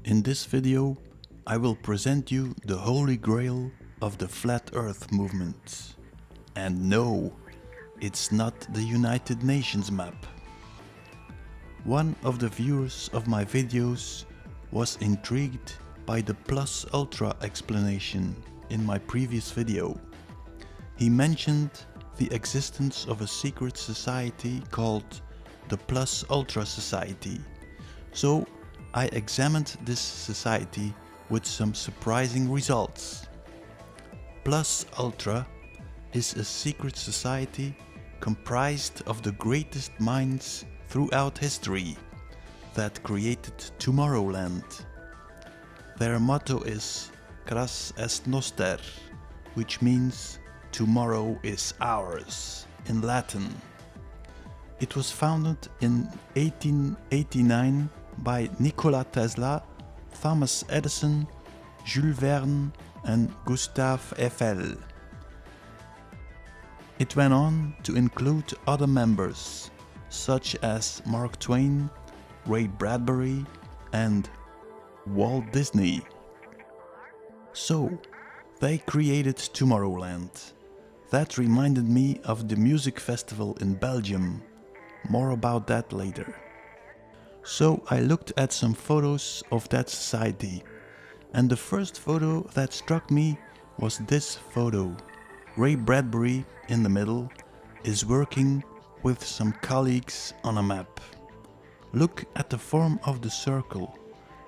In this video, I will present you the holy grail of the flat earth movement. And no, it's not the United Nations map. One of the viewers of my videos was intrigued by the plus ultra explanation in my previous video. He mentioned the existence of a secret society called the Plus Ultra Society. So I examined this society with some surprising results. Plus Ultra is a secret society comprised of the greatest minds throughout history that created Tomorrowland. Their motto is Cras est noster, which means tomorrow is ours in Latin. It was founded in 1889 by Nikola Tesla, Thomas Edison, Jules Verne and Gustave Eiffel. It went on to include other members such as Mark Twain, Ray Bradbury and Walt Disney. So, they created Tomorrowland. That reminded me of the music festival in Belgium. More about that later. So I looked at some photos of that society, and the first photo that struck me was this photo. Ray Bradbury, in the middle, is working with some colleagues on a map. Look at the form of the circle.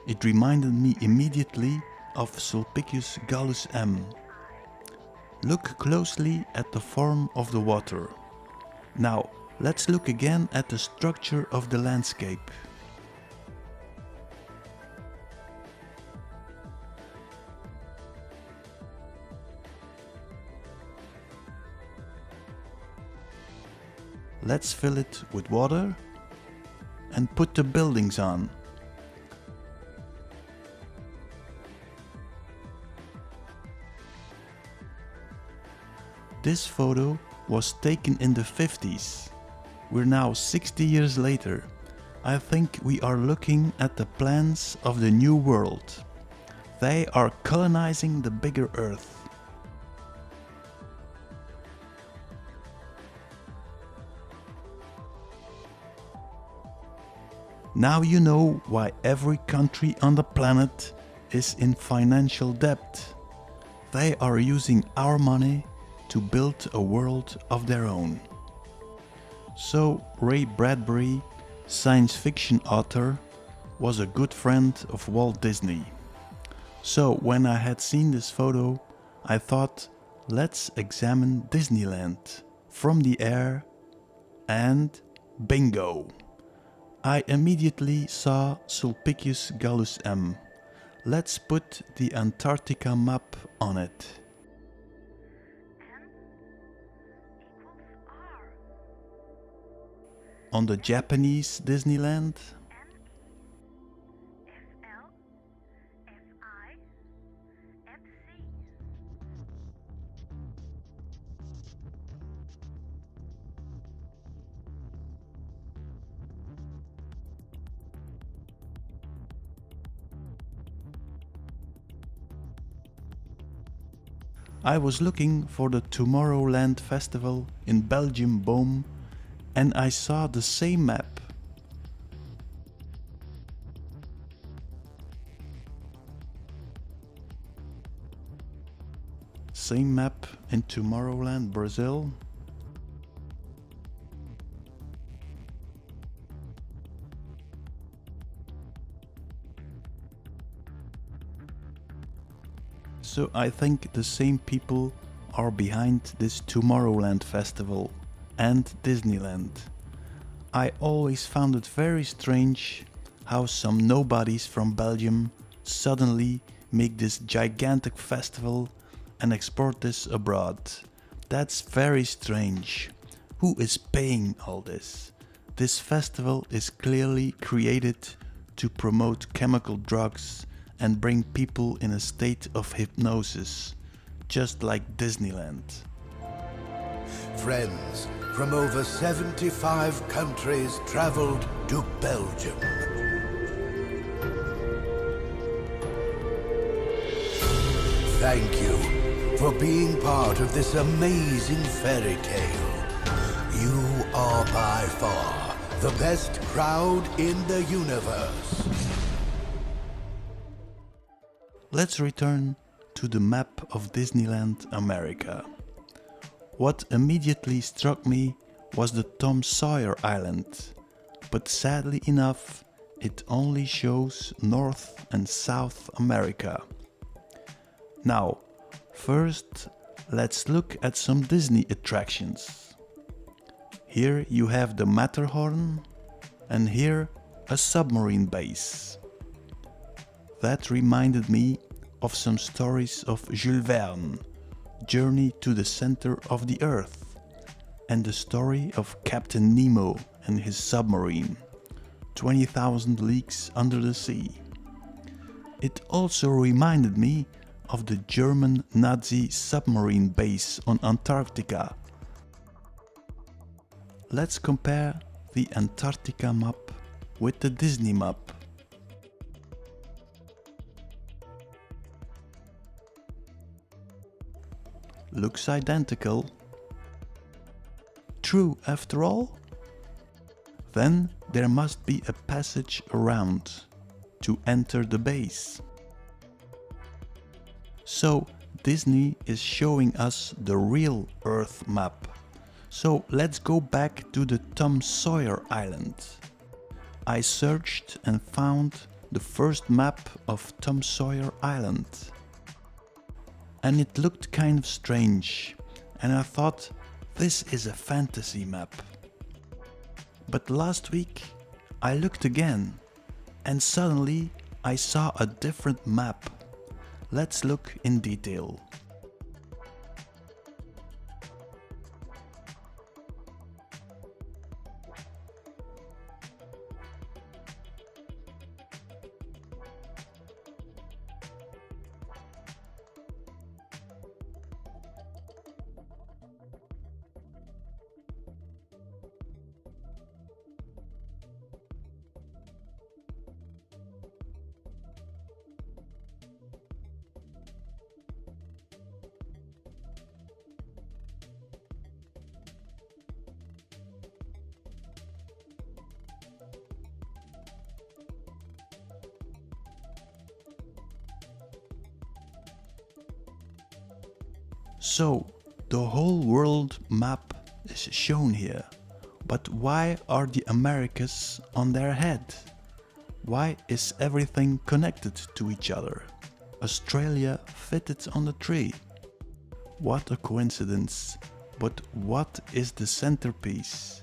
It reminded me immediately of Sulpicius Gallus M. Look closely at the form of the water. Now, let's look again at the structure of the landscape. Let's fill it with water and put the buildings on. This photo was taken in the 50s. We're now 60 years later. I think we are looking at the plans of the new world. They are colonizing the bigger Earth. Now you know why every country on the planet is in financial debt. They are using our money to build a world of their own. So Ray Bradbury, science fiction author, was a good friend of Walt Disney. So when I had seen this photo, I thought, let's examine Disneyland from the air, and bingo! I immediately saw Sulpicius Gallus M. Let's put the Antarctica map on it. On the Japanese Disneyland, I was looking for the Tomorrowland Festival in Belgium Boom, and I saw the same map. Same map in Tomorrowland, Brazil. So I think the same people are behind this Tomorrowland Festival and Disneyland. I always found it very strange how some nobodies from Belgium suddenly make this gigantic festival and export this abroad. That's very strange. Who is paying all this? This festival is clearly created to promote chemical drugs and bring people in a state of hypnosis, just like Disneyland. Friends from over 75 countries traveled to Belgium. Thank you for being part of this amazing fairy tale. You are by far the best crowd in the universe. Let's return to the map of Disneyland America. What immediately struck me was the Tom Sawyer Island, but sadly enough, it only shows North and South America. Now, first, let's look at some Disney attractions. Here you have the Matterhorn, and here a submarine base. That reminded me of some stories of Jules Verne, Journey to the Center of the Earth, and the story of Captain Nemo and his submarine, 20,000 Leagues Under the Sea. It also reminded me of the German Nazi submarine base on Antarctica. Let's compare the Antarctica map with the Disney map. Looks identical. True after all? Then there must be a passage around to enter the base. So Disney is showing us the real Earth map. So let's go back to the Tom Sawyer Island. I searched and found the first map of Tom Sawyer Island. And it looked kind of strange, and I thought, this is a fantasy map. But last week I looked again, and suddenly I saw a different map. Let's look in detail. So, the whole world map is shown here. But why are the Americas on their head? Why is everything connected to each other? Australia fitted on the tree. What a coincidence. But what is the centerpiece?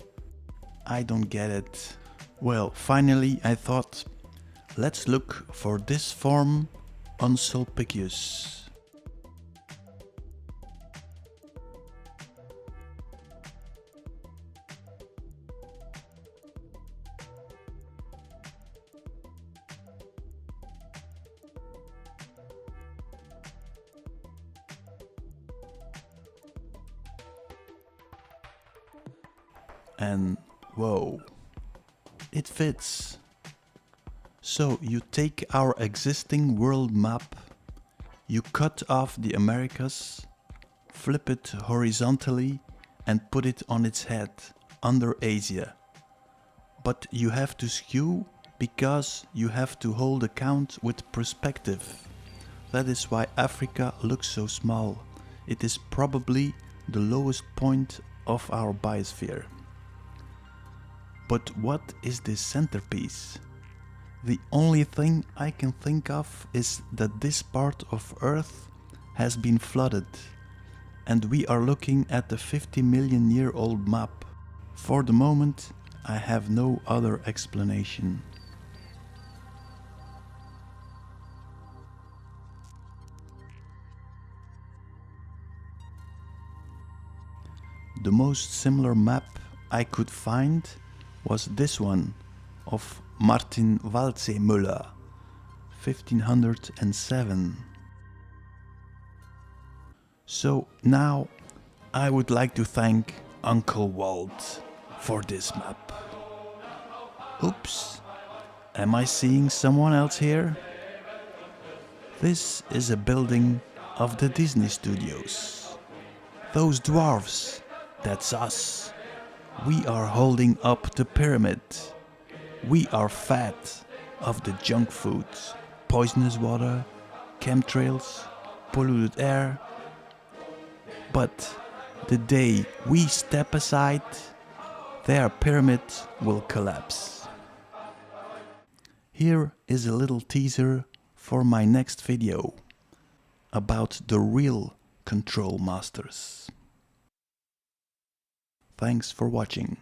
I don't get it. Well, finally I thought, let's look for this form on Sulpicius. And whoa, it fits. So you take our existing world map, you cut off the Americas, flip it horizontally and put it on its head under Asia. But you have to skew because you have to hold account with perspective. That is why Africa looks so small. It is probably the lowest point of our biosphere. But what is this centerpiece? The only thing I can think of is that this part of Earth has been flooded, and we are looking at the 50 million year old map. For the moment, I have no other explanation. The most similar map I could find was this one of Martin Waltzemüller, 1507. So now I would like to thank Uncle Walt for this map. Oops, am I seeing someone else here? This is a building of the Disney studios. Those dwarves, that's us. We are holding up the pyramid. We are fat of the junk food, poisonous water, chemtrails, polluted air. But the day we step aside, their pyramid will collapse. Here is a little teaser for my next video about the real control masters. Thanks for watching.